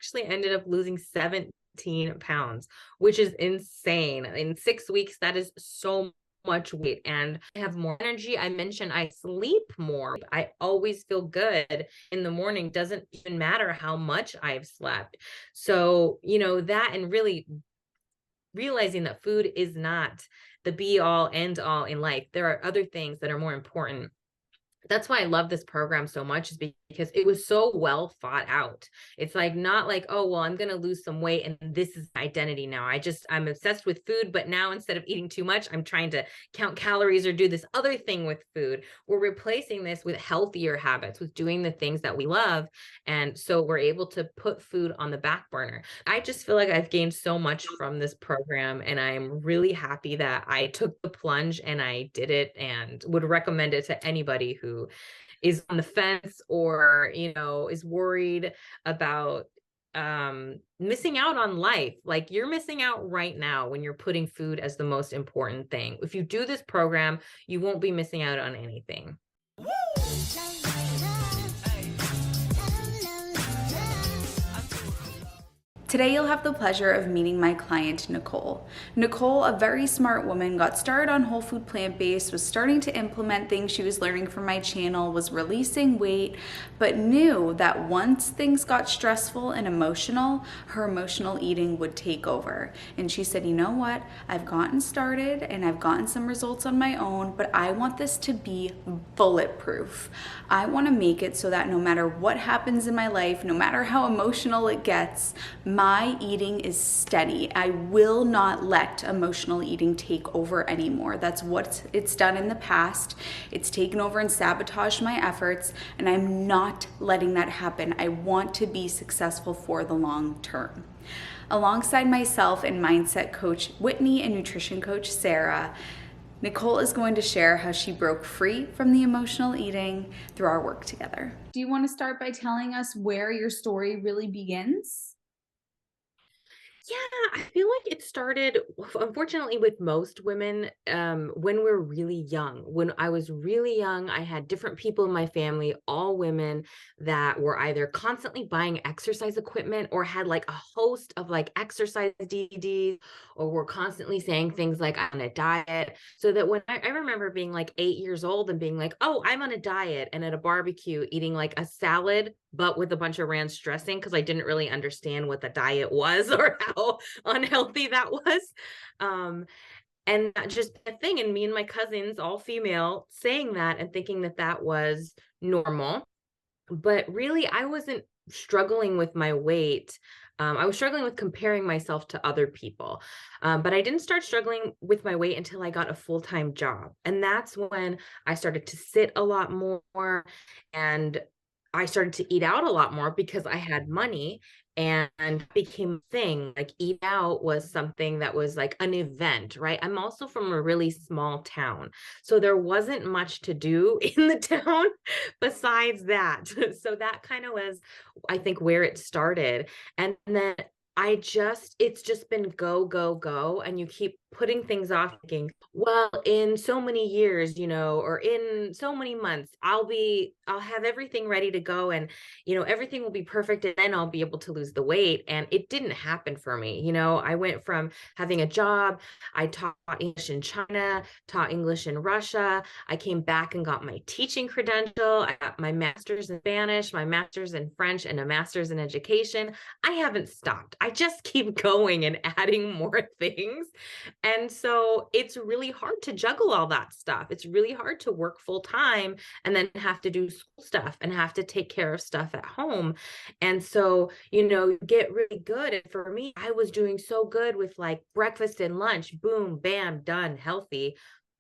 actually ended up losing 17 pounds, which is insane. In 6 weeks, that is so much weight, and I have more energy. I mentioned I sleep more. I always feel good in the morning. Doesn't even matter how much I've slept. So, that, and really realizing that food is not the be all end all in life. There are other things that are more important. That's why I love this program so much, is because it was so well thought out. It's like, not like, oh, well, I'm going to lose some weight and this is my identity now. I'm obsessed with food, but now instead of eating too much, I'm trying to count calories or do this other thing with food. We're replacing this with healthier habits, with doing the things that we love. And so we're able to put food on the back burner. I just feel like I've gained so much from this program, and I'm really happy that I took the plunge and I did it, and would recommend it to anybody who is on the fence, or is worried about missing out on life. Like, you're missing out right now when you're putting food as the most important thing. If you do this program, you won't be missing out on anything. Today you'll have the pleasure of meeting my client, Nicole. Nicole, a very smart woman, got started on whole food plant-based, was starting to implement things she was learning from my channel, was releasing weight, but knew that once things got stressful and emotional, her emotional eating would take over. And she said, you know what? I've gotten started and I've gotten some results on my own, but I want this to be bulletproof. I want to make it so that no matter what happens in my life, no matter how emotional it gets, my eating is steady. I will not let emotional eating take over anymore. That's what it's done in the past. It's taken over and sabotaged my efforts, and I'm not letting that happen. I want to be successful for the long term. Alongside myself and mindset coach Whitney and nutrition coach Sarah, Nicole is going to share how she broke free from the emotional eating through our work together. Do you want to start by telling us where your story really begins? Yeah, I feel like it started, unfortunately, with most women, when we're really young. When I was really young, I had different people in my family, all women, that were either constantly buying exercise equipment, or had like a host of like exercise DVDs, or were constantly saying things like, I'm on a diet. So that when I remember being like 8 years old and being like, oh, I'm on a diet, and at a barbecue eating like a salad, but with a bunch of ranch dressing, because I didn't really understand what the diet was or how unhealthy that was. And that just a thing. And me and my cousins, all female, saying that and thinking that that was normal. But really, I wasn't struggling with my weight. I was struggling with comparing myself to other people. But I didn't start struggling with my weight until I got a full-time job. And that's when I started to sit a lot more, and I started to eat out a lot more because I had money, and became a thing. Like, eat out was something that was like an event, right? I'm also from a really small town, so there wasn't much to do in the town besides that. So that kind of was, I think, where it started. And then it's just been go, go, go. And you keep putting things off, thinking, well, in so many years, or in so many months, I'll have everything ready to go, and, everything will be perfect, and then I'll be able to lose the weight. And it didn't happen for me. I went from having a job, I taught English in China, taught English in Russia. I came back and got my teaching credential. I got my master's in Spanish, my master's in French, and a master's in education. I haven't stopped. I just keep going and adding more things. And so it's really hard to juggle all that stuff. It's really hard to work full time and then have to do school stuff and have to take care of stuff at home. And so, get really good. And for me, I was doing so good with like breakfast and lunch, boom, bam, done, healthy.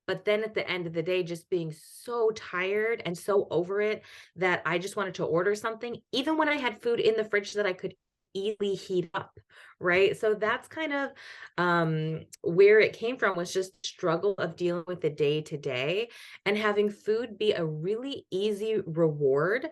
But then at the end of the day, just being so tired and so over it that I just wanted to order something, even when I had food in the fridge that I could easily heat up, right? So that's kind of where it came from, was just struggle of dealing with the day to day, and having food be a really easy reward.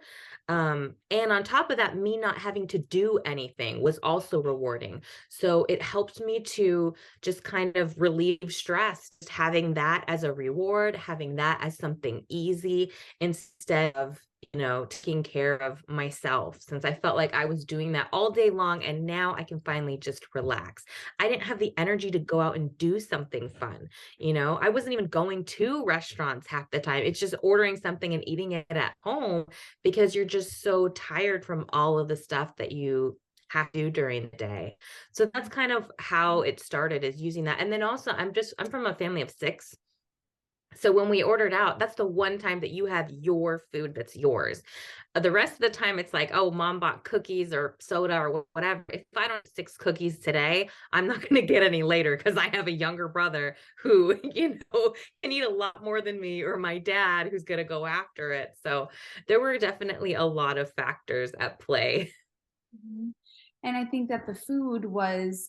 And on top of that, me not having to do anything was also rewarding. So it helped me to just kind of relieve stress, just having that as a reward, having that as something easy, instead of taking care of myself, since I felt like I was doing that all day long and now I can finally just relax. I didn't have the energy to go out and do something fun. I wasn't even going to restaurants half the time. It's just ordering something and eating it at home because you're just so tired from all of the stuff that you have to do during the day. So that's kind of how it started, is using that. And then also I'm from a family of six. So when we ordered out, that's the one time that you have your food that's yours. The rest of the time, it's like, oh, mom bought cookies or soda or whatever. If I don't have six cookies today, I'm not going to get any later because I have a younger brother who, can eat a lot more than me, or my dad who's going to go after it. So there were definitely a lot of factors at play. Mhm. And I think that the food was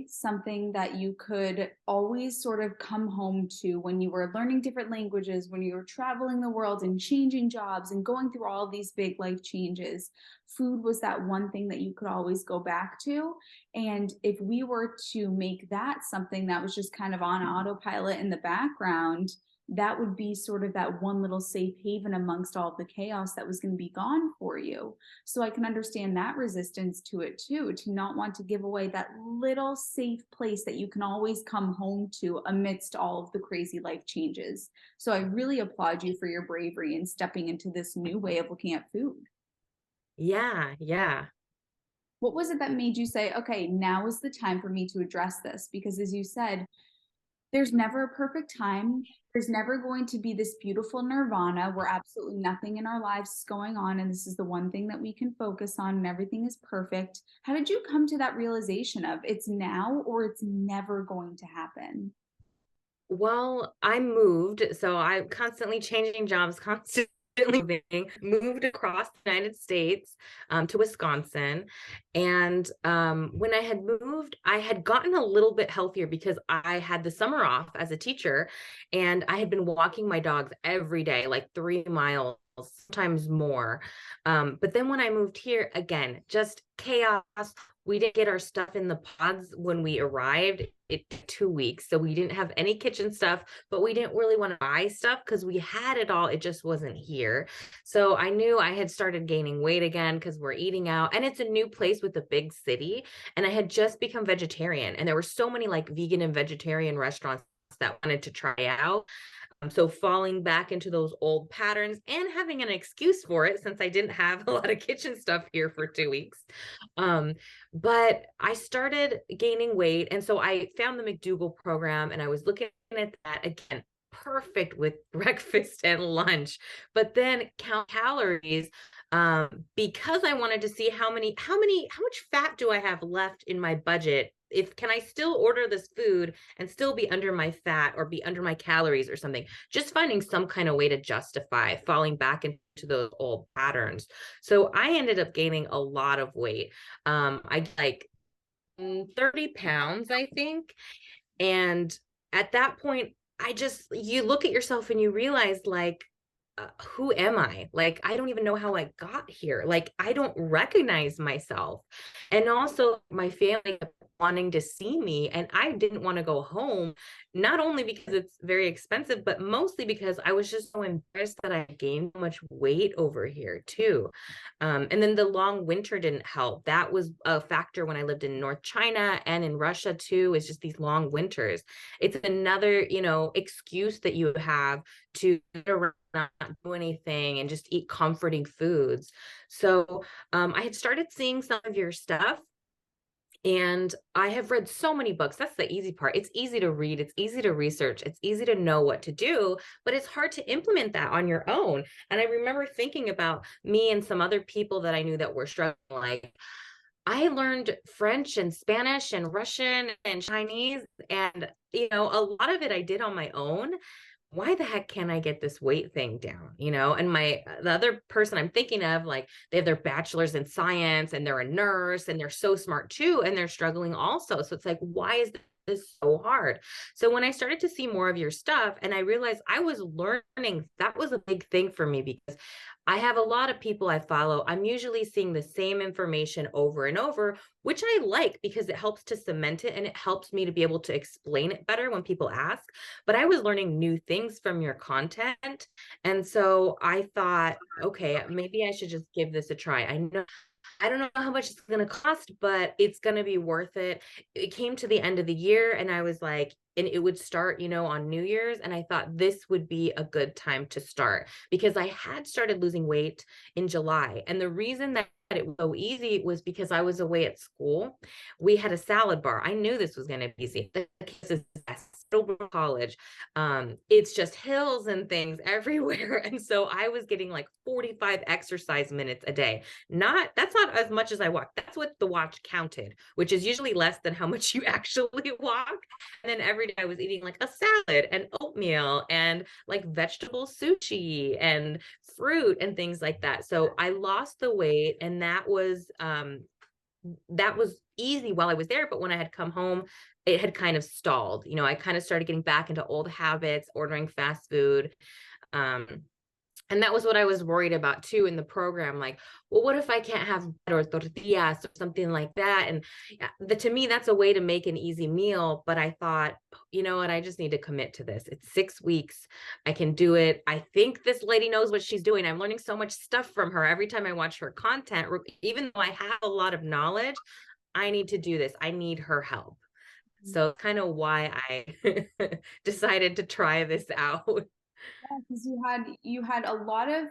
something that you could always sort of come home to when you were learning different languages, when you were traveling the world and changing jobs and going through all these big life changes. Food was that one thing that you could always go back to. And if we were to make that something that was just kind of on autopilot in the background, that would be sort of that one little safe haven amongst all of the chaos that was going to be gone for you. So I can understand that resistance to it too, to not want to give away that little safe place that you can always come home to amidst all of the crazy life changes. So I really applaud you for your bravery in stepping into this new way of looking at food. Yeah, yeah. What was it that made you say, okay, now is the time for me to address this? Because as you said, there's never a perfect time. There's never going to be this beautiful nirvana where absolutely nothing in our lives is going on. And this is the one thing that we can focus on and everything is perfect. How did you come to that realization of it's now or it's never going to happen? Well, I moved, so I'm constantly changing jobs, constantly moving, moved across the United States to Wisconsin. And when I had moved, I had gotten a little bit healthier because I had the summer off as a teacher, and I had been walking my dogs every day, like 3 miles, sometimes more. But then when I moved here, again, just chaos. We didn't get our stuff in the pods when we arrived. It 2 weeks, so we didn't have any kitchen stuff, but we didn't really want to buy stuff because we had it all. It just wasn't here. So I knew I had started gaining weight again because we're eating out, and it's a new place with a big city. And I had just become vegetarian, and there were so many like vegan and vegetarian restaurants that wanted to try out. So falling back into those old patterns and having an excuse for it, since I didn't have a lot of kitchen stuff here for 2 weeks. Um, but I started gaining weight. And so I found the McDougall program, and I was looking at that again, perfect with breakfast and lunch, but then count calories, because I wanted to see how much fat do I have left in my budget? If can I still order this food and still be under my fat or be under my calories or something? Just finding some kind of way to justify falling back into those old patterns. So I ended up gaining a lot of weight. I like 30 pounds, I think. And at that point, you look at yourself and you realize, like, who am I? Like, I don't even know how I got here. Like, I don't recognize myself. And also, my family kept wanting to see me, and I didn't want to go home, not only because it's very expensive, but mostly because I was just so embarrassed that I gained so much weight over here, too. And then the long winter didn't help. That was a factor when I lived in North China and in Russia, too, is just these long winters. It's another, excuse that you have to get around, not do anything and just eat comforting foods. So I had started seeing some of your stuff, and I have read so many books. That's the easy part. It's easy to read, it's easy to research, it's easy to know what to do, but it's hard to implement that on your own. And I remember thinking about me and some other people that I knew that were struggling. Like, I learned French and Spanish and Russian and Chinese, and a lot of it I did on my own. Why the heck can't I get this weight thing down? And the other person I'm thinking of, like, they have their bachelor's in science and they're a nurse and they're so smart too, and they're struggling also. So it's like, why is this so hard? So when I started to see more of your stuff, and I realized I was learning, that was a big thing for me, because I have a lot of people I follow. I'm usually seeing the same information over and over, which I like because it helps to cement it and it helps me to be able to explain it better when people ask. But I was learning new things from your content. And so I thought, okay, maybe I should just give this a try. I don't know how much it's gonna cost, but it's gonna be worth it. It came to the end of the year and I was like, and it would start, on New Year's. And I thought this would be a good time to start because I had started losing weight in July. And the reason that it was so easy was because I was away at school. We had a salad bar. I knew this was going to be easy. The kids is over college. It's just hills and things everywhere. And so I was getting like 45 exercise minutes a day. That's not as much as I walk. That's what the watch counted, which is usually less than how much you actually walk. And then every day I was eating like a salad and oatmeal and like vegetable sushi and fruit and things like that. So I lost the weight and that was easy while I was there, but when I had come home, it had kind of stalled. I kind of started getting back into old habits, ordering fast food. Um, and that was what I was worried about too in the program. Like, well, what if I can't have bread or tortillas or something like that? And to me, that's a way to make an easy meal. But I thought, you know what? I just need to commit to this. It's 6 weeks. I can do it. I think this lady knows what she's doing. I'm learning so much stuff from her every time I watch her content. Even though I have a lot of knowledge, I need to do this. I need her help. So kind of why I decided to try this out. Yeah, because you had a lot of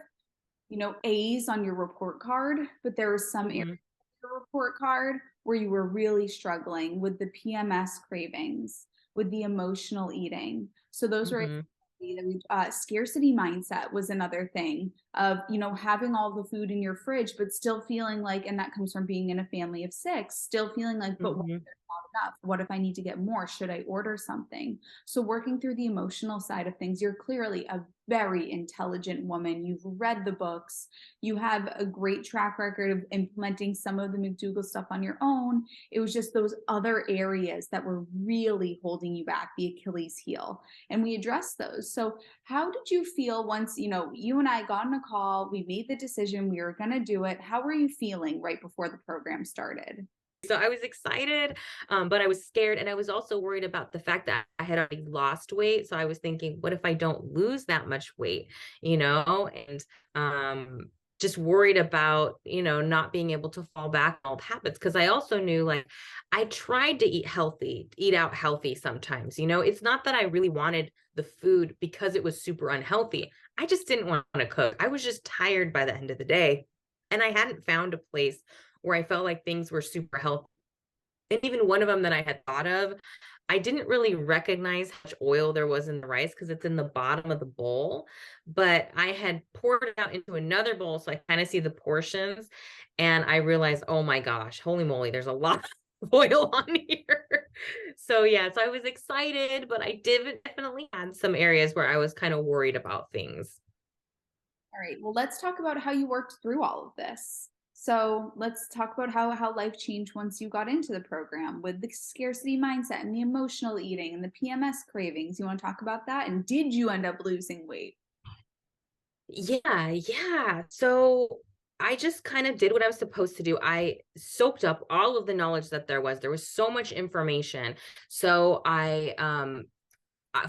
A's on your report card, but there were some areas Mhm, of your report card where you were really struggling with the PMS cravings, with the emotional eating. So those were mhm, scarcity mindset was another thing of having all the food in your fridge, but still feeling like, and that comes from being in a family of six, still feeling like, but what if mhm. there's not enough? What if I need to get more? Should I order something? So working through the emotional side of things, you're clearly a very intelligent woman. You've read the books. You have a great track record of implementing some of the McDougall stuff on your own. It was just those other areas that were really holding you back, the Achilles heel. And we addressed those. So how did you feel once, you and I got on a call, we made the decision, we were going to do it. How were you feeling right before the program started? So I was excited, but I was scared. And I was also worried about the fact that I had already lost weight. So I was thinking, what if I don't lose that much weight, and just worried about, not being able to fall back on old habits. Cause I also knew like I tried to eat out healthy sometimes. It's not that I really wanted the food because it was super unhealthy. I just didn't want to cook. I was just tired by the end of the day. And I hadn't found a place where I felt like things were super healthy. And even one of them that I had thought of, I didn't really recognize how much oil there was in the rice because it's in the bottom of the bowl. But I had poured it out into another bowl so I kind of see the portions. And I realized, oh my gosh, holy moly, there's a lot of oil on here. So yeah, so I was excited, but I did definitely had some areas where I was kind of worried about things. All right. Well, let's talk about how you worked through all of this. So let's talk about how life changed once you got into the program with the scarcity mindset and the emotional eating and the PMS cravings. You want to talk about that? And did you end up losing weight? Yeah, yeah. So I just kind of did what I was supposed to do. I soaked up all of the knowledge that there was. There was so much information. So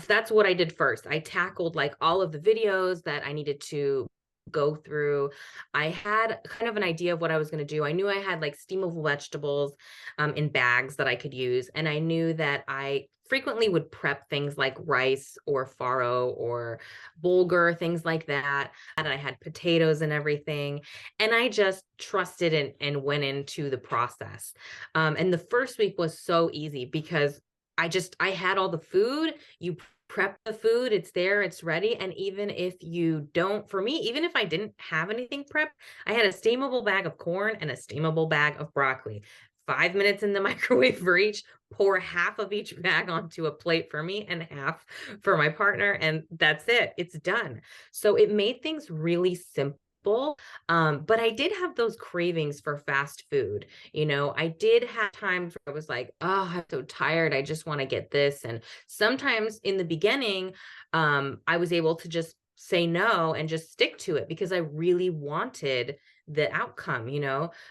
that's what I did first. I tackled like all of the videos that I needed to go through. I had kind of an idea of what I was going to do. I knew I had like steamable vegetables in bags that I could use. And I knew that I frequently would prep things like rice or farro or bulgur, things like that. And I had potatoes and everything. And I just trusted and went into the process. And the first week was so easy because I had all the food. You prep the food, it's there, it's ready. And even if you don't, for me, even if I didn't have anything prepped, I had a steamable bag of corn and a steamable bag of broccoli. 5 minutes in the microwave for each, pour half of each bag onto a plate for me and half for my partner. And that's it, it's done. So it made things really simple. But I did have those cravings for fast food. I did have times where I was like, oh, I'm so tired. I just want to get this. And sometimes in the beginning, I was able to just say no and just stick to it because I really wanted the outcome,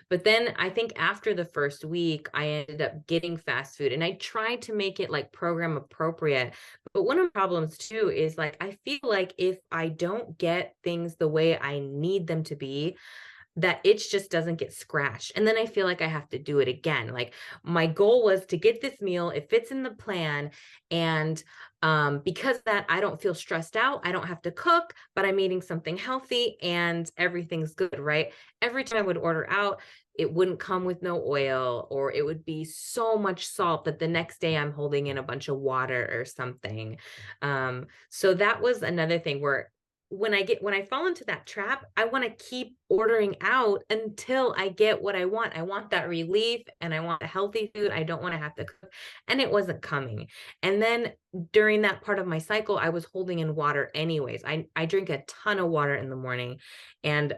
But then I think after the first week, I ended up getting fast food and I tried to make it like program appropriate. But one of the problems too is like, I feel like if I don't get things the way I need them to be, that itch just doesn't get scratched. And then I feel like I have to do it again. Like my goal was to get this meal, it fits in the plan. And because of that, I don't feel stressed out. I don't have to cook, but I'm eating something healthy and everything's good, right? Every time I would order out, it wouldn't come with no oil, or it would be so much salt that the next day I'm holding in a bunch of water or something. So that was another thing where when I fall into that trap, I want to keep ordering out until I get what I want. I want that relief and I want healthy food. I don't want to have to cook. And it wasn't coming. And then during that part of my cycle, I was holding in water anyways. I drink a ton of water in the morning. And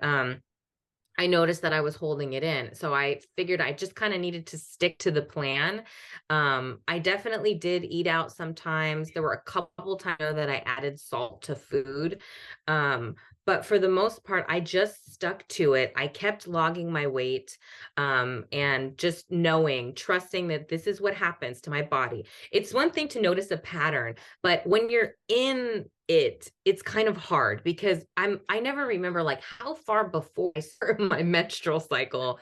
I noticed that I was holding it in. So I figured I just kind of needed to stick to the plan. I definitely did eat out sometimes. There were a couple times that I added salt to food. Um, but for the most part, I just stuck to it. I kept logging my weight, and just knowing, trusting that this is what happens to my body. It's one thing to notice a pattern, but when you're in it's kind of hard because I never remember like how far before I start my menstrual cycle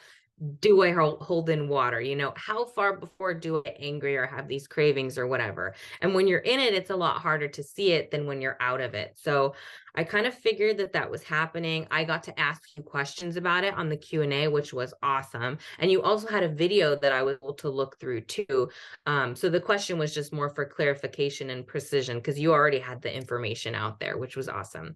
do I hold in water? How far before do I get angry or have these cravings or whatever? And when you're in it, it's a lot harder to see it than when you're out of it. So I kind of figured that that was happening. I got to ask you questions about it on the Q&A, which was awesome. And you also had a video that I was able to look through too. So the question was just more for clarification and precision because you already had the information out there, which was awesome.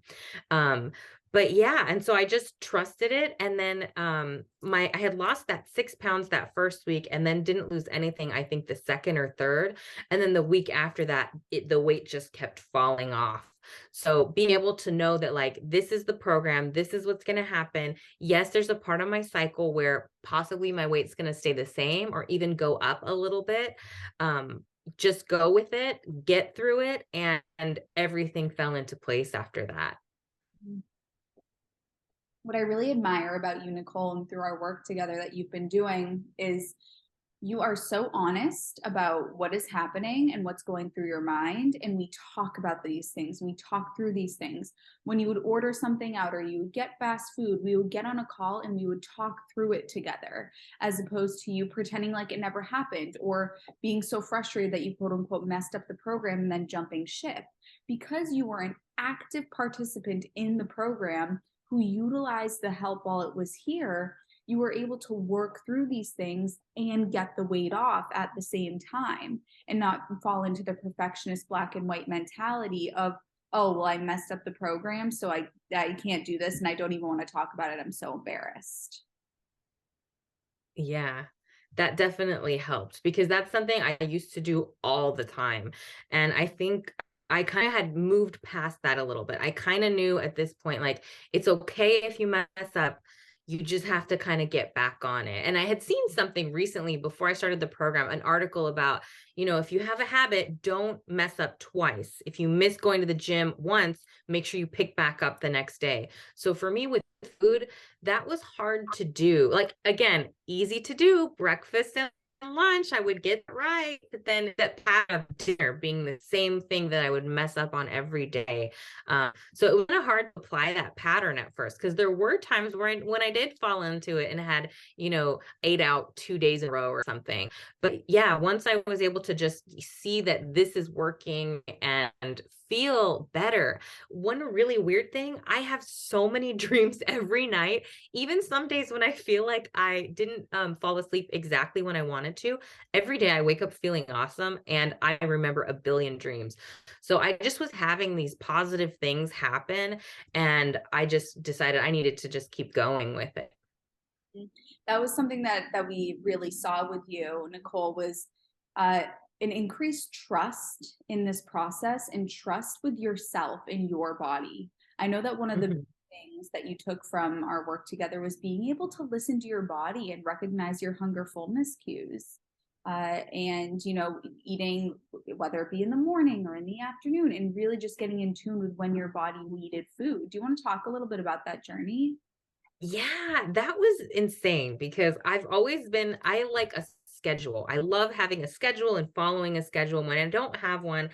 Um, but yeah, and so I just trusted it. And then I had lost that 6 pounds that first week and then didn't lose anything, I think the second or third. And then the week after that, the weight just kept falling off. So being able to know that like this is the program, this is what's going to happen. Yes, there's a part of my cycle where possibly my weight's going to stay the same or even go up a little bit. Just go with it, get through it, and everything fell into place after that. What I really admire about you, Nicole, and through our work together that you've been doing is you are so honest about what is happening and what's going through your mind. And we talk about these things. We talk through these things. When you would order something out or you would get fast food, we would get on a call and we would talk through it together, as opposed to you pretending like it never happened or being so frustrated that you quote unquote messed up the program and then jumping ship. Because you were an active participant in the program who utilized the help while it was here, you were able to work through these things and get the weight off at the same time and not fall into the perfectionist black and white mentality of, oh, well, I messed up the program, so I can't do this and I don't even want to talk about it. I'm so embarrassed. Yeah, that definitely helped because that's something I used to do all the time. And I think I kind of had moved past that a little bit. I kind of knew at this point, like, it's okay if you mess up. You just have to kind of get back on it. And I had seen something recently before I started the program, an article about, if you have a habit, don't mess up twice. If you miss going to the gym once, make sure you pick back up the next day. So for me with food, that was hard to do. Like, again, easy to do, breakfast and lunch, I would get it right. But then that pattern of dinner being the same thing that I would mess up on every day. So it was kind of hard to apply that pattern at first because there were times where when I did fall into it and had, ate out 2 days in a row or something. But yeah, once I was able to just see that this is working and feel better. One really weird thing, I have so many dreams every night, even some days when I feel like I didn't fall asleep exactly when I wanted to. Every day I wake up feeling awesome and I remember a billion dreams. So I just was having these positive things happen and I just decided I needed to just keep going with it. That was something that we really saw with you, Nicole, was uh, an increased trust in this process and trust with yourself and your body. I know that one of the Mhm. things that you took from our work together was being able to listen to your body and recognize your hunger fullness cues. and eating, whether it be in the morning or in the afternoon, and really just getting in tune with when your body needed food. Do you want to talk a little bit about that journey? Yeah, that was insane because I like a schedule. I love having a schedule and following a schedule. When I don't have one,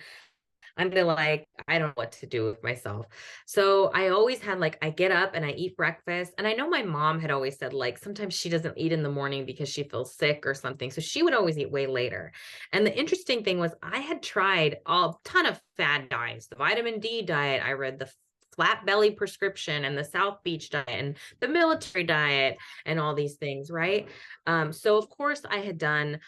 I'm gonna like, I don't know what to do with myself. So I always had like, I get up and I eat breakfast. And I know my mom had always said, like, sometimes she doesn't eat in the morning because she feels sick or something. So she would always eat way later. And the interesting thing was, I had tried a ton of fad diets, the vitamin D diet. I read the flat belly prescription and the South Beach diet and the military diet and all these things, right? So of course I had done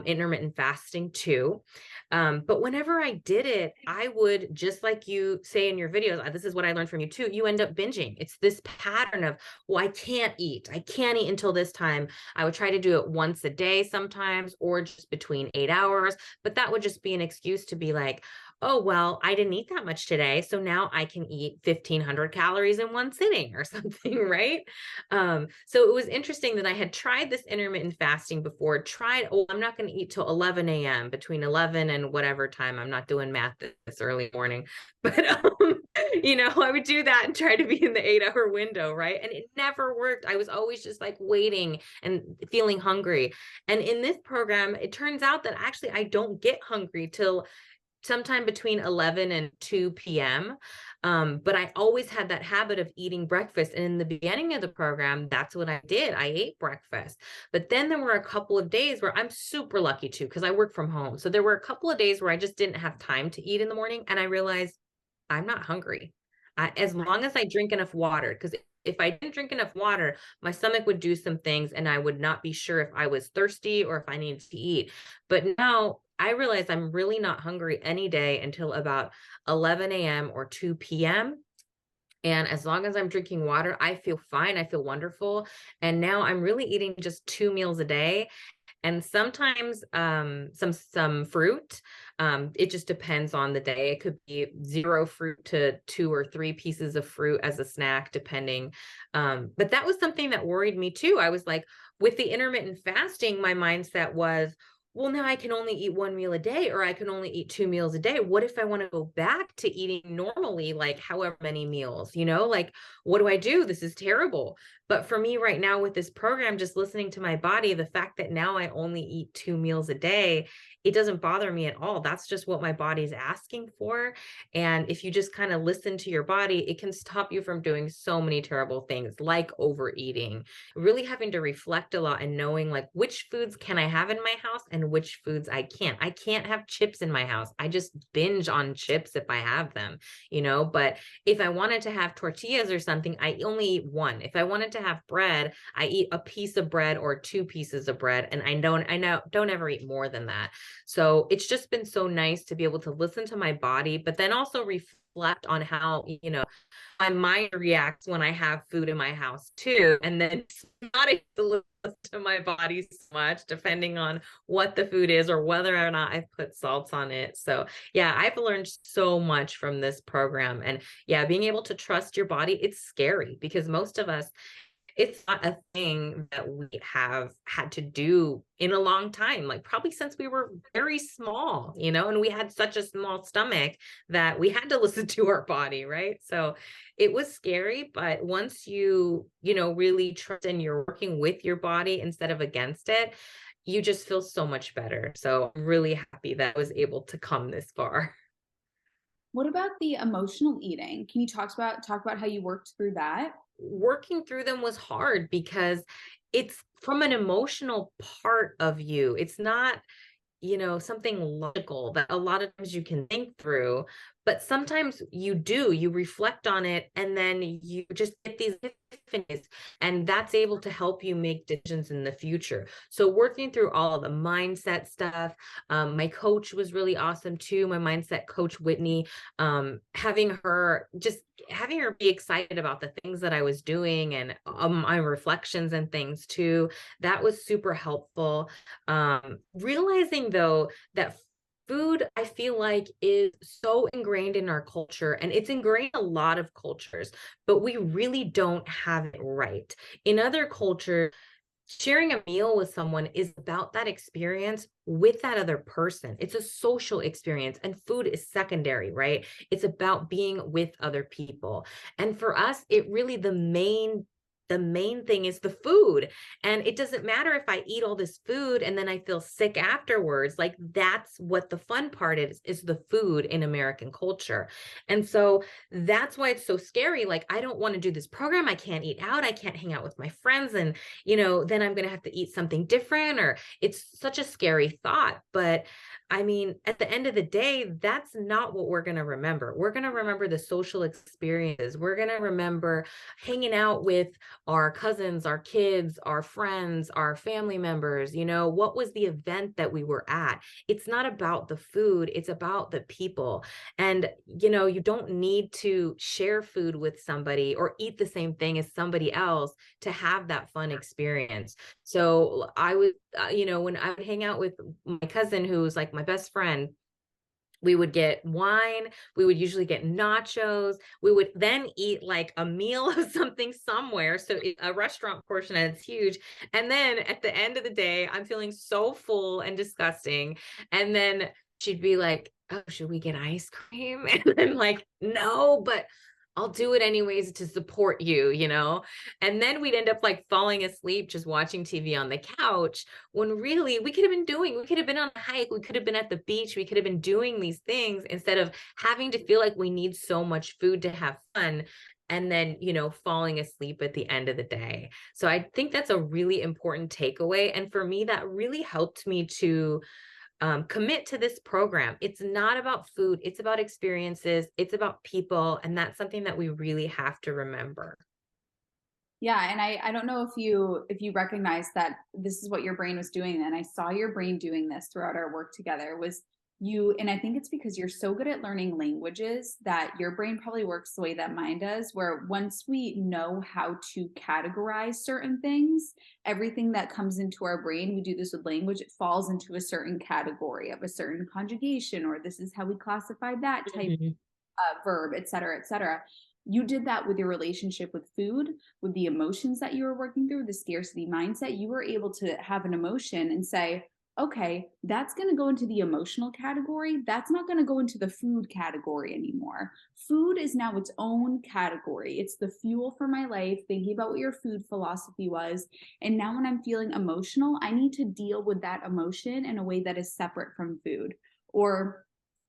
intermittent fasting too. But whenever I did it, I would, just like you say in your videos, this is what I learned from you too. You end up binging. It's this pattern of, well, I can't eat. I can't eat until this time. I would try to do it once a day sometimes, or just between 8 hours. But that would just be an excuse to be like, oh, well, I didn't eat that much today. So now I can eat 1,500 calories in one sitting or something, right? So it was interesting that I had tried this intermittent fasting before, tried, oh, I'm not going to eat till 11 a.m., between 11 and whatever time. I'm not doing math this early morning, but, I would do that and try to be in the 8 hour window, right? And it never worked. I was always just like waiting and feeling hungry. And in this program, it turns out that actually I don't get hungry till sometime between 11 and 2 p.m. But I always had that habit of eating breakfast. And in the beginning of the program, that's what I did. I ate breakfast. But then there were a couple of days where I'm super lucky too, because I work from home. So there were a couple of days where I just didn't have time to eat in the morning. And I realized I'm not hungry. As long as I drink enough water, because if I didn't drink enough water, my stomach would do some things and I would not be sure if I was thirsty or if I needed to eat. But now I realize I'm really not hungry any day until about 11 a.m. or 2 p.m. And as long as I'm drinking water, I feel fine. I feel wonderful. And now I'm really eating just 2 meals a day and sometimes some fruit. It just depends on the day. It could be zero fruit to 2 or 3 pieces of fruit as a snack, depending. But that was something that worried me too. I was like, with the intermittent fasting, my mindset was, well, now I can only eat 1 meal a day, or I can only eat 2 meals a day. What if I want to go back to eating normally, like however many meals, like, what do I do? This is terrible. But for me right now with this program, just listening to my body, the fact that now I only eat 2 meals a day, it doesn't bother me at all. That's just what my body's asking for. And if you just kind of listen to your body, it can stop you from doing so many terrible things like overeating, really having to reflect a lot and knowing like which foods can I have in my house and which foods I can't. I can't have chips in my house. I just binge on chips if I have them, but if I wanted to have tortillas or something, I only eat one. If I wanted to have bread, I eat a piece of bread or 2 pieces of bread. And I don't ever eat more than that. So it's just been so nice to be able to listen to my body, but then also reflect on how, my mind reacts when I have food in my house too. And then not able to listen to my body so much, depending on what the food is or whether or not I've put salts on it. So yeah, I've learned so much from this program. And yeah, being able to trust your body, it's scary because most of us, it's not a thing that we have had to do in a long time, like probably since we were very small, and we had such a small stomach that we had to listen to our body, right? So it was scary, but once really trust and you're working with your body instead of against it, you just feel so much better. So I'm really happy that I was able to come this far. What about the emotional eating? Can you talk about how you worked through that? Working through them was hard because it's from an emotional part of you. It's not, something logical that a lot of times you can think through, but sometimes you reflect on it and then you just get these epiphanies, and that's able to help you make decisions in the future. So working through all of the mindset stuff, my coach was really awesome too. My mindset coach, Whitney, having her be excited about the things that I was doing and my reflections and things too. That was super helpful. Realizing though that food, I feel like, is so ingrained in our culture, and it's ingrained in a lot of cultures, but we really don't have it right. In other cultures, sharing a meal with someone is about that experience with that other person. It's a social experience, and food is secondary, right? It's about being with other people. And for us, it really the main thing is the food. And it doesn't matter if I eat all this food and then I feel sick afterwards. Like that's what the fun part is the food in American culture. And so that's why it's so scary. Like I don't want to do this program. I can't eat out. I can't hang out with my friends, and then I'm going to have to eat something different, or it's such a scary thought. But I mean, at the end of the day, that's not what we're going to remember. We're going to remember the social experiences. We're going to remember hanging out with our cousins, our kids, our friends, our family members. What was the event that we were at? It's not about the food, it's about the people. And, you don't need to share food with somebody or eat the same thing as somebody else to have that fun experience. So I was, when I would hang out with my cousin, who was like my best friend, we would get wine. We would usually get nachos. We would then eat like a meal of something somewhere. So a restaurant portion, and it's huge. And then at the end of the day, I'm feeling so full and disgusting. And then she'd be like, "Oh, should we get ice cream?" And I'm like, "No, but I'll do it anyways to support you. And then we'd end up like falling asleep just watching TV on the couch, when really we could have been on a hike, we could have been at the beach, we could have been doing these things instead of having to feel like we need so much food to have fun, and then falling asleep at the end of the day. So I think that's a really important takeaway, and for me that really helped me to commit to this program. It's not about food, it's about experiences, it's about people. And that's something that we really have to remember. Yeah, and I don't know if you recognize that this is what your brain was doing, and I saw your brain doing this throughout our work together. Was you, and I think it's because you're so good at learning languages that your brain probably works the way that mine does, where once we know how to categorize certain things, everything that comes into our brain, we do this with language, it falls into a certain category of a certain conjugation, or this is how we classify that type Mhm. verb, et cetera, et cetera. You did that with your relationship with food, with the emotions that you were working through, the scarcity mindset. You were able to have an emotion and say, okay, that's going to go into the emotional category. That's not going to go into the food category anymore. Food is now its own category. It's the fuel for my life, thinking about what your food philosophy was. And now when I'm feeling emotional, I need to deal with that emotion in a way that is separate from food. Or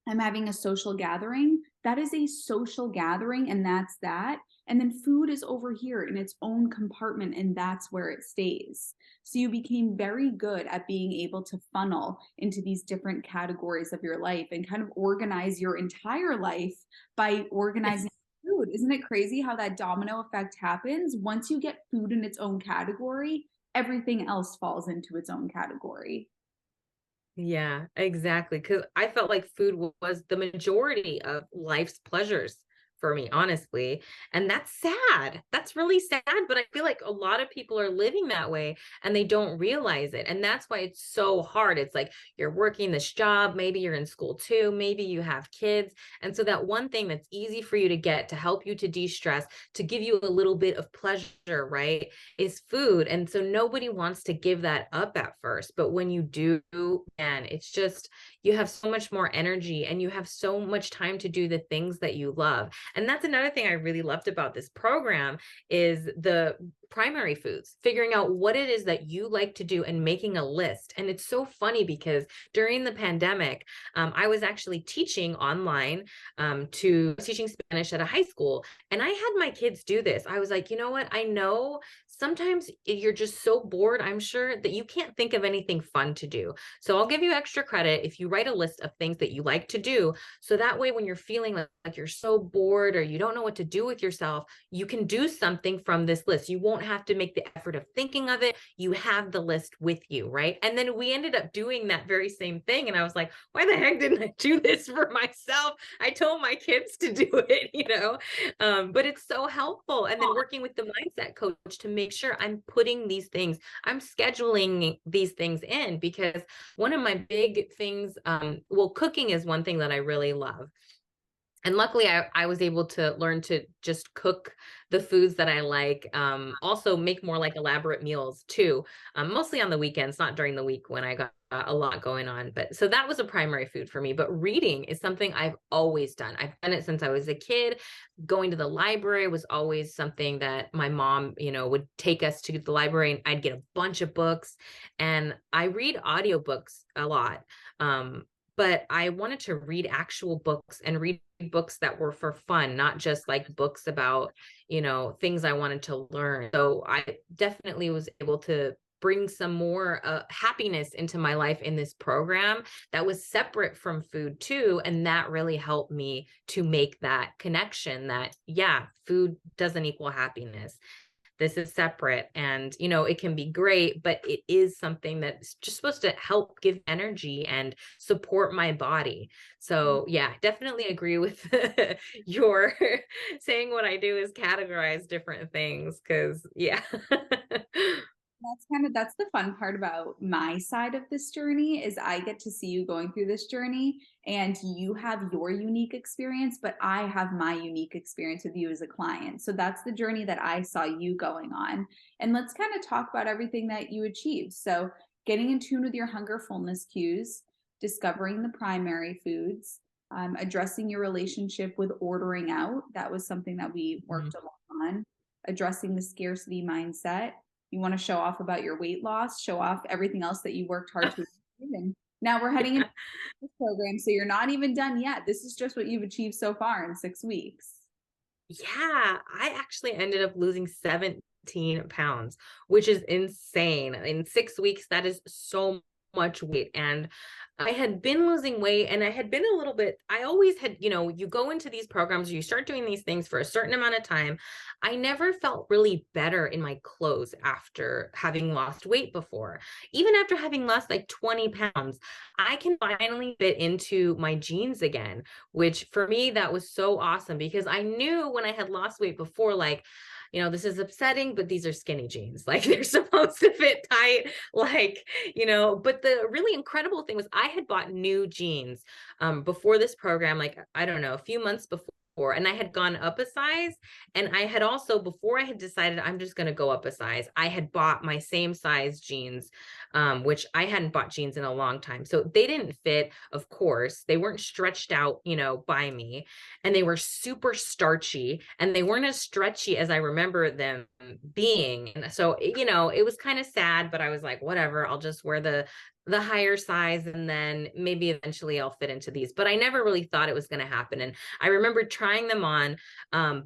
I'm having a social gathering. That is a social gathering, and that's that. And then food is over here in its own compartment, and that's where it stays. So you became very good at being able to funnel into these different categories of your life and kind of organize your entire life by organizing food. Isn't it crazy how that domino effect happens? Once you get food in its own category, everything else falls into its own category. Yeah, exactly. Because I felt like food was the majority of life's pleasures for me, honestly. And that's sad. That's really sad. But I feel like a lot of people are living that way and they don't realize it. And that's why it's so hard. It's like you're working this job, maybe you're in school too, maybe you have kids. And so that one thing that's easy for you to get to help you to de stress, to give you a little bit of pleasure, right, is food. And so nobody wants to give that up at first. But when you do, and it's just, you have so much more energy and you have so much time to do the things that you love. And that's another thing I really loved about this program is the primary foods, figuring out what it is that you like to do and making a list. And it's so funny because during the pandemic, I was actually teaching online, teaching Spanish at a high school. And I had my kids do this. I was like, you know what? I know sometimes you're just so bored, I'm sure, that you can't think of anything fun to do. So I'll give you extra credit if you write a list of things that you like to do. So that way, when you're feeling like you're so bored or you don't know what to do with yourself, you can do something from this list. You won't have to make the effort of thinking of it. You have the list with you, right? And then we ended up doing that very same thing. And I was like, why the heck didn't I do this for myself? I told my kids to do it. But it's so helpful. And then working with the mindset coach to make sure I'm putting these things, I'm scheduling these things in, because one of my big things, well, cooking is one thing that I really love. And luckily I was able to learn to just cook the foods that I like. Also make more like elaborate meals too. Mostly on the weekends, not during the week when I got a lot going on. But so that was a primary food for me. But reading is something I've always done. I've done it since I was a kid. Going to the library was always something that my mom, would take us to the library, and I'd get a bunch of books. And I read audiobooks a lot. But I wanted to read actual books and read books that were for fun, not just like books about, things I wanted to learn. So I definitely was able to bring some more happiness into my life in this program that was separate from food too. And that really helped me to make that connection that, yeah, food doesn't equal happiness. This is separate, and it can be great, but it is something that's just supposed to help give energy and support my body. So yeah, definitely agree with your saying what I do is categorize different things, because yeah. That's the fun part about my side of this journey is I get to see you going through this journey and you have your unique experience, but I have my unique experience with you as a client. So that's the journey that I saw you going on. And let's kind of talk about everything that you achieved. So getting in tune with your hunger fullness cues, discovering the primary foods, addressing your relationship with ordering out. That was something that we worked Mhm. a lot on. Addressing the scarcity mindset. You want to show off about your weight loss, show off everything else that you worked hard to achieve. And now we're heading into this program. So you're not even done yet. This is just what you've achieved so far in 6 weeks. Yeah, I actually ended up losing 17 pounds, which is insane. In 6 weeks, that is so much weight. And I had been losing weight, and I had been a little bit, I always had, you go into these programs, you start doing these things for a certain amount of time. I never felt really better in my clothes after having lost weight before. Even after having lost like 20 pounds, I can finally fit into my jeans again, which for me, that was so awesome, because I knew when I had lost weight before, like, this is upsetting, but these are skinny jeans. Like, they're supposed to fit tight, like, but the really incredible thing was I had bought new jeans before this program, like, I don't know, a few months before, and I had gone up a size. And I had also, before I had decided I'm just going to go up a size, I had bought my same size jeans, which I hadn't bought jeans in a long time. So they didn't fit, of course. They weren't stretched out, by me, and they were super starchy, and they weren't as stretchy as I remember them being. And so, it was kind of sad, but I was like, whatever, I'll just wear the higher size, and then maybe eventually I'll fit into these. But I never really thought it was going to happen. And I remember trying them on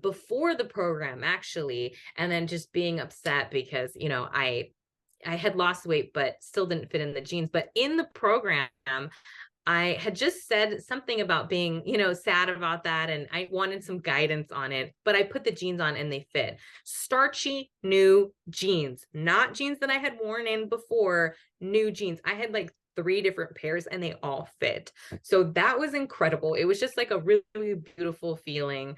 before the program, actually, and then just being upset because, I had lost weight, but still didn't fit in the jeans. But in the program, I had just said something about being, sad about that. And I wanted some guidance on it, but I put the jeans on and they fit. Starchy, new jeans, not jeans that I had worn in before, new jeans. I had like three different pairs and they all fit. So that was incredible. It was just like a really, really beautiful feeling,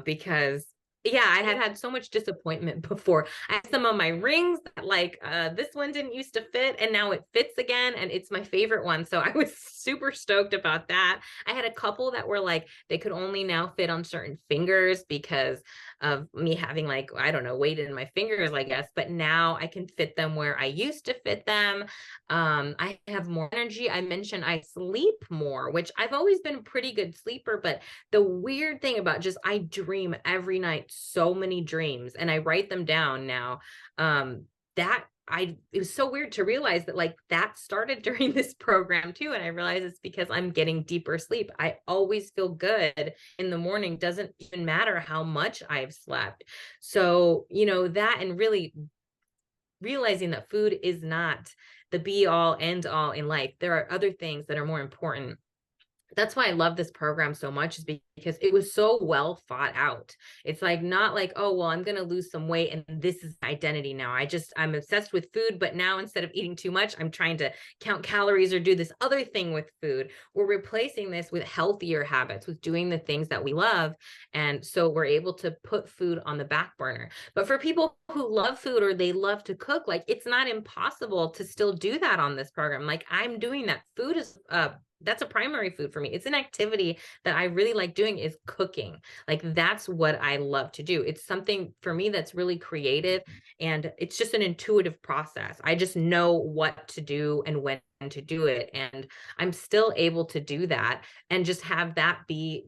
because yeah, I had had so much disappointment before. I had some of my rings that, like, this one didn't used to fit, and now it fits again, and it's my favorite one. So I was super stoked about that. I had a couple that were like, they could only now fit on certain fingers because of me having, like, I don't know, weight in my fingers, I guess. But now I can fit them where I used to fit them. I have more energy. I mentioned I sleep more, which I've always been a pretty good sleeper, but the weird thing about just, I dream every night, so many dreams, and I write them down now. That it was so weird to realize that, like, that started during this program too. And I realized it's because I'm getting deeper sleep. I always feel good in the morning. Doesn't even matter how much I've slept. So, that, and really realizing that food is not the be all end all in life. There are other things that are more important. That's why I love this program so much, is because it was so well thought out. It's like, not like, oh, well, I'm going to lose some weight and this is identity now. I'm obsessed with food, but now instead of eating too much, I'm trying to count calories or do this other thing with food. We're replacing this with healthier habits, with doing the things that we love. And so we're able to put food on the back burner. But for people who love food or they love to cook, like, it's not impossible to still do that on this program. Like, I'm doing that. Food is that's a primary food for me. It's an activity that I really like doing is cooking. Like that's what I love to do. It's something for me that's really creative and it's just an intuitive process. I just know what to do and when to do it. And I'm still able to do that and just have that be,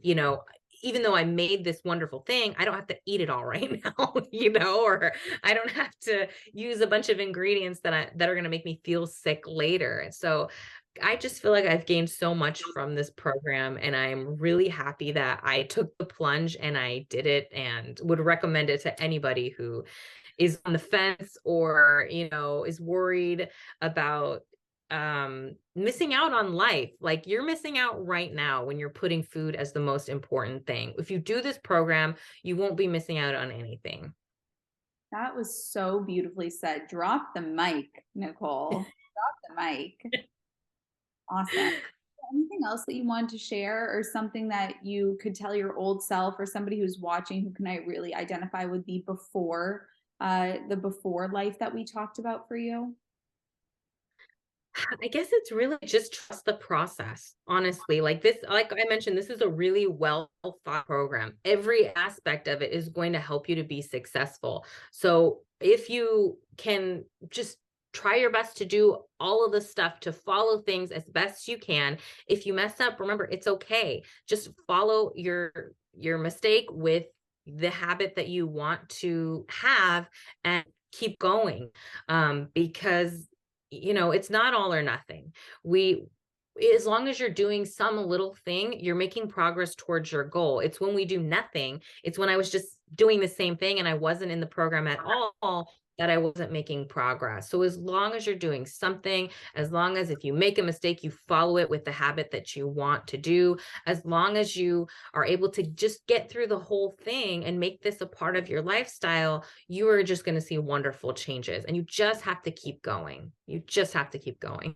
even though I made this wonderful thing, I don't have to eat it all right now, or I don't have to use a bunch of ingredients that are going to make me feel sick later. So I just feel like I've gained so much from this program, and I'm really happy that I took the plunge and I did it, and would recommend it to anybody who is on the fence or, is worried about missing out on life. Like you're missing out right now when you're putting food as the most important thing. If you do this program, you won't be missing out on anything. That was so beautifully said. Drop the mic, Nicole. Drop the mic. Awesome. Anything else that you wanted to share, or something that you could tell your old self or somebody who's watching who can I really identify with the before life that we talked about for you? I guess it's really just trust the process, honestly. Like this, like I mentioned, this is a really well thought program. Every aspect of it is going to help you to be successful. So if you can just try your best to do all of the stuff to follow things as best you can. If you mess up, remember it's okay. Just follow your mistake with the habit that you want to have and keep going. Because it's not all or nothing. We As long as you're doing some little thing, you're making progress towards your goal. It's when we do nothing, it's when I was just doing the same thing and I wasn't in the program at all that I wasn't making progress. So as long as you're doing something, as long as if you make a mistake, you follow it with the habit that you want to do, as long as you are able to just get through the whole thing and make this a part of your lifestyle, you are just going to see wonderful changes. And you just have to keep going. You just have to keep going.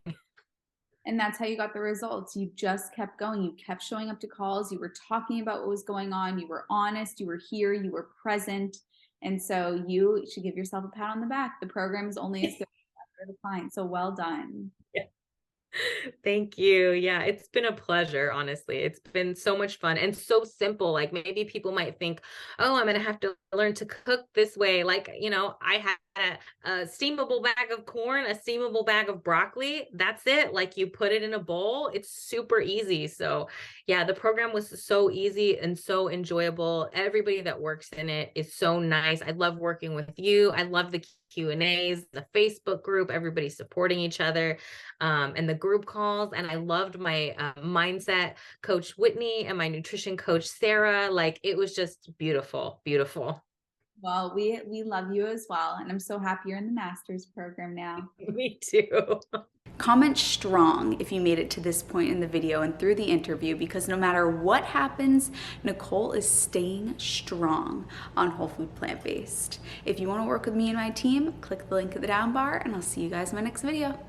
And that's how you got the results. You just kept going. You kept showing up to calls. You were talking about what was going on. You were honest. You were here. You were present. And so you should give yourself a pat on the back. The program is only as good as the client. So well done. Thank you. Yeah, it's been a pleasure, honestly. It's been so much fun and so simple. Like maybe people might think, oh, I'm going to have to learn to cook this way. Like, I had a steamable bag of corn, a steamable bag of broccoli. That's it. Like you put it in a bowl. It's super easy. So yeah, the program was so easy and so enjoyable. Everybody that works in it is so nice. I love working with you. I love the Q&As, the Facebook group, everybody supporting each other, and the group calls. And I loved my mindset coach, Whitney, and my nutrition coach, Sarah. Like it was just beautiful, beautiful. Well, we love you as well. And I'm so happy you're in the master's program now. Me too. Comment strong if you made it to this point in the video and through the interview, because no matter what happens, Nicole is staying strong on whole food plant-based. If you want to work with me and my team, click the link at the down bar and I'll see you guys in my next video.